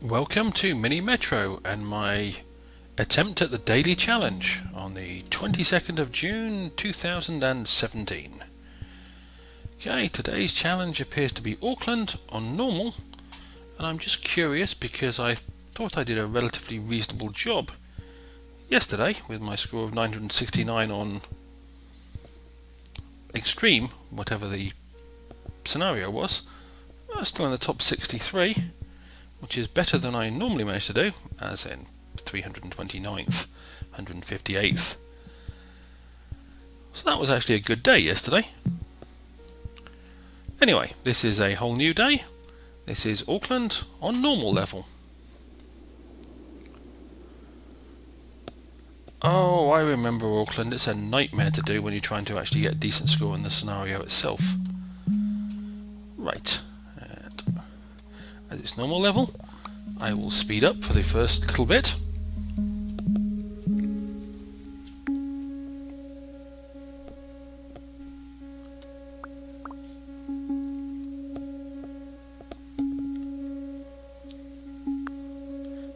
Welcome to Mini Metro and my attempt at the daily challenge on the 22nd of June 2017. Okay, today's challenge appears to be Auckland on normal, and I'm just curious because I thought I did a relatively reasonable job yesterday with my score of 969 on extreme, whatever the scenario was. Still in the top 63, which is better than I normally manage to do, as in 329th, 158th. So that was actually a good day yesterday. Anyway, this is a whole new day. This is Auckland on normal level. Oh, I remember Auckland. It's a nightmare to do when you're trying to actually get a decent score in the scenario itself. Right. At its normal level, I will speed up for the first little bit.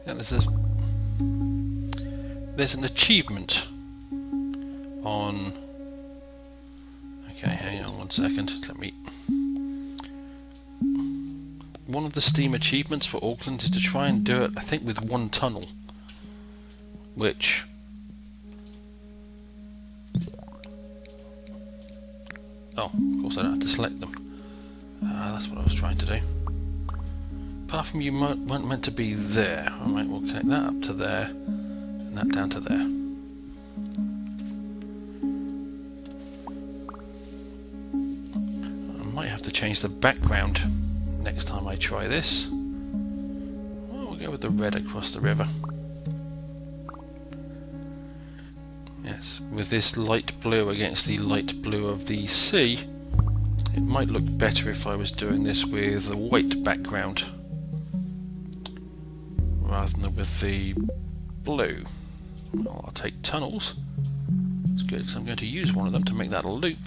And there's an achievement on. Okay, hang on 1 second. One of the Steam achievements for Auckland is to try and do it, I think, with one tunnel, which of course I don't have to select them. That's what I was trying to do. Apart from you weren't meant to be there. Alright, we'll connect that up to there and that down to there. I might have to change the background next time I try this. Well, we'll go with the red across the river. Yes, with this light blue against the light blue of the sea, it might look better if I was doing this with a white background rather than with the blue. Well, I'll take tunnels. It's good because I'm going to use one of them to make that a loop.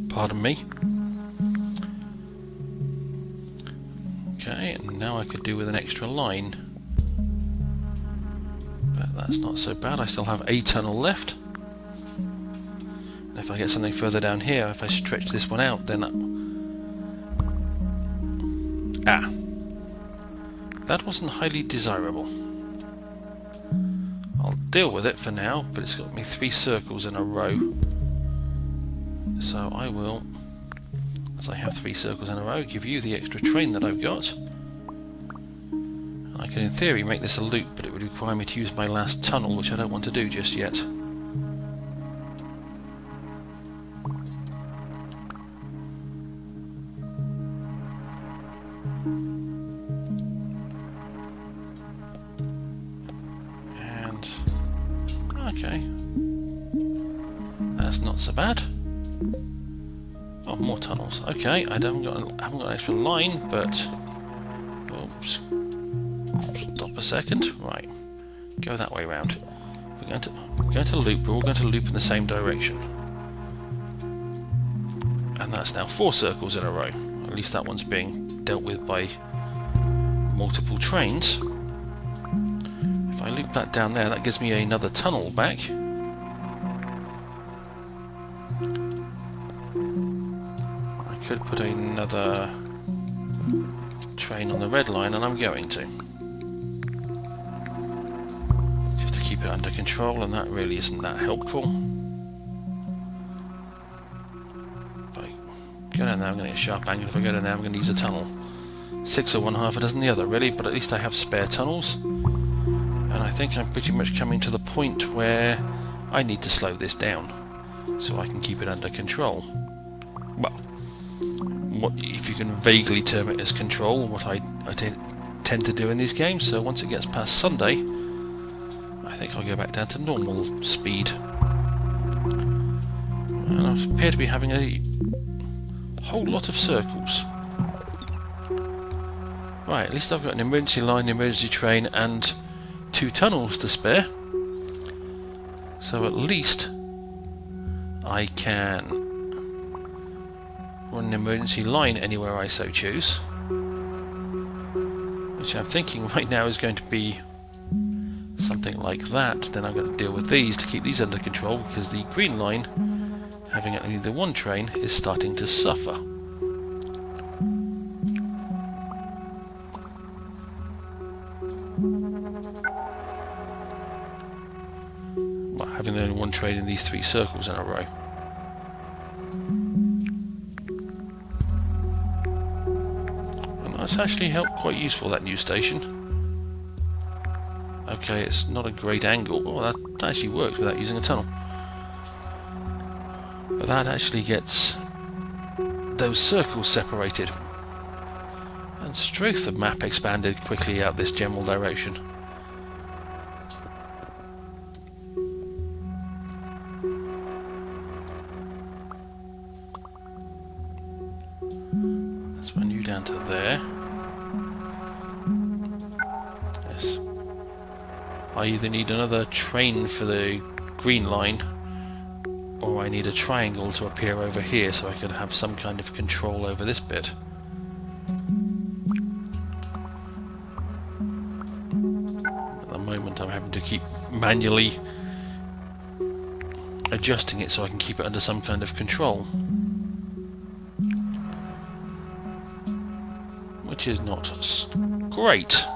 Pardon me. Okay, and now I could do with an extra line. But that's not so bad. I still have a tunnel left. And if I get something further down here, if I stretch this one out, then that wasn't highly desirable. I'll deal with it for now, but it's got me 3 circles in a row. So I will, as I have 3 circles in a row, give you the extra train that I've got. And I can in theory make this a loop, but it would require me to use my last tunnel, which I don't want to do just yet. And okay, that's not so bad. Oh, more tunnels. Okay, I haven't got an extra line, but oops. Stop a second. Right, go that way round. We're going to loop. We're all going to loop in the same direction, and that's now 4 circles in a row. At least that one's being dealt with by multiple trains. If I loop that down there, that gives me another tunnel back. Could put another train on the red line, and I'm going to. Just to keep it under control, and that really isn't that helpful. If I go down there, I'm going to get a sharp angle. If I go down there, I'm going to use a tunnel. 6 or 1/2 a dozen the other, really, but at least I have spare tunnels. And I think I'm pretty much coming to the point where I need to slow this down so I can keep it under control. Well, if you can vaguely term it as control, what I tend to do in these games. So once it gets past Sunday, I think I'll go back down to normal speed. And I appear to be having a whole lot of circles. Right, at least I've got an emergency line, emergency train, and 2 tunnels to spare. So at least I can run an emergency line anywhere I so choose, which I'm thinking right now is going to be something like that. Then I'm going to deal with these to keep these under control, because the green line, having only the one train, is starting to suffer. Well, having only one train in these 3 circles in a row. And that's actually helped quite useful, that new station. Okay, it's not a great angle. Oh, that actually works without using a tunnel. But that actually gets those circles separated. And straight the map expanded quickly out this general direction. Let's run you down to there. Yes. I either need another train for the green line, or I need a triangle to appear over here so I can have some kind of control over this bit. At the moment I'm having to keep manually adjusting it so I can keep it under some kind of control, which is not great.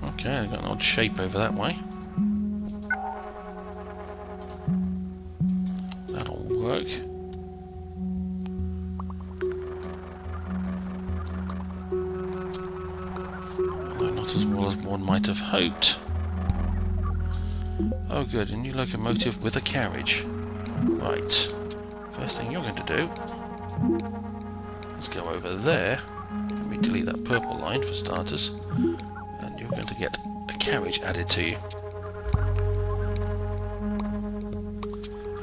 Okay, I've got an odd shape over that way. That'll work. Although not as well as one might have hoped. Oh good, a new locomotive with a carriage. Right. First thing you're going to do is go over there. Let me delete that purple line for starters. And you're going to get a carriage added to you.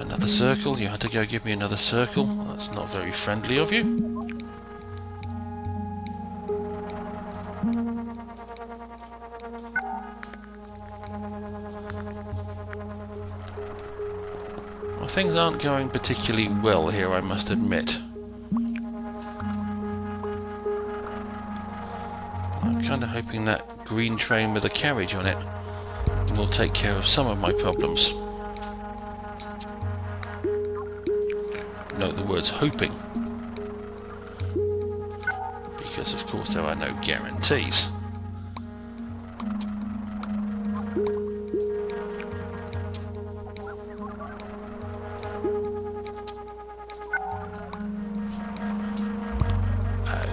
Another circle. You had to go give me another circle. That's not very friendly of you. Well, things aren't going particularly well here, I must admit. I'm kind of hoping that green train with a carriage on it will take care of some of my problems. Note the words hoping, because of course there are no guarantees.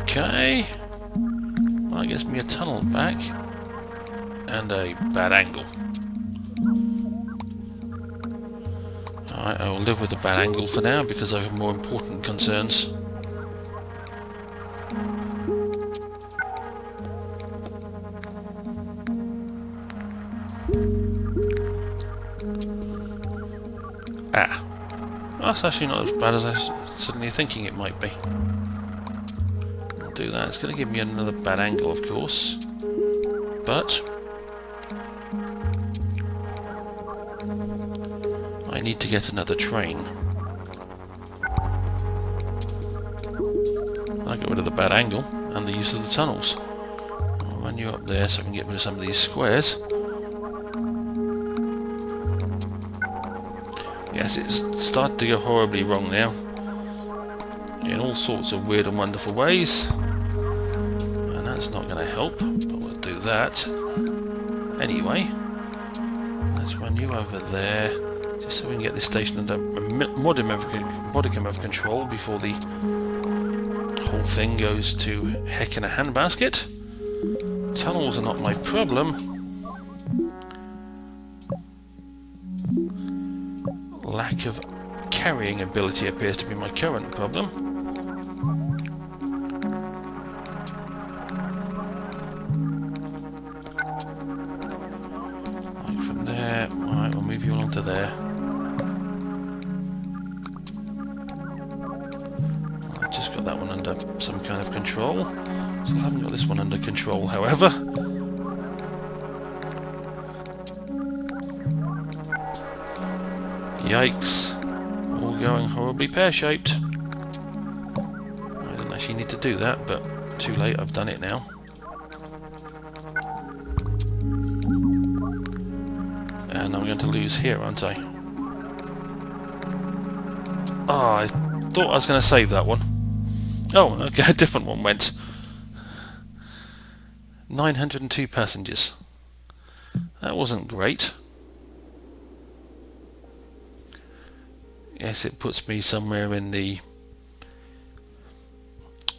Okay. Well, that gives me a tunnel back and a bad angle. Alright, I will live with the bad angle for now because I have more important concerns. Ah, that's actually not as bad as I was suddenly thinking it might be. I'll do that. It's going to give me another bad angle, of course, but I need to get another train. I'll get rid of the bad angle and the use of the tunnels. I'll run you up there so I can get rid of some of these squares. Yes, it's started to go horribly wrong now, in all sorts of weird and wonderful ways, and that's not going to help, but we'll do that. Anyway, let's run you over there, just so we can get this station under a modicum of control before the whole thing goes to heck in a handbasket. Tunnels are not my problem. Lack of carrying ability appears to be my current problem. Like from there, alright, we'll move you along to there. I've just got that one under some kind of control. Still haven't got this one under control, however. Yikes. All going horribly pear-shaped. I didn't actually need to do that, but too late, I've done it now. And I'm going to lose here, aren't I? Ah, I thought I was going to save that one. Oh, okay, a different one went. 902 passengers. That wasn't great. Yes, it puts me somewhere in the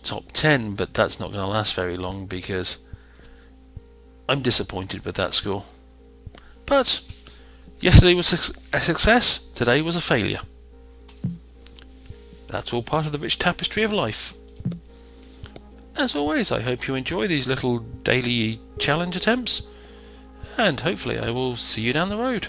top 10, but that's not going to last very long because I'm disappointed with that score. But yesterday was a success, today was a failure. That's all part of the rich tapestry of life. As always, I hope you enjoy these little daily challenge attempts, and hopefully I will see you down the road.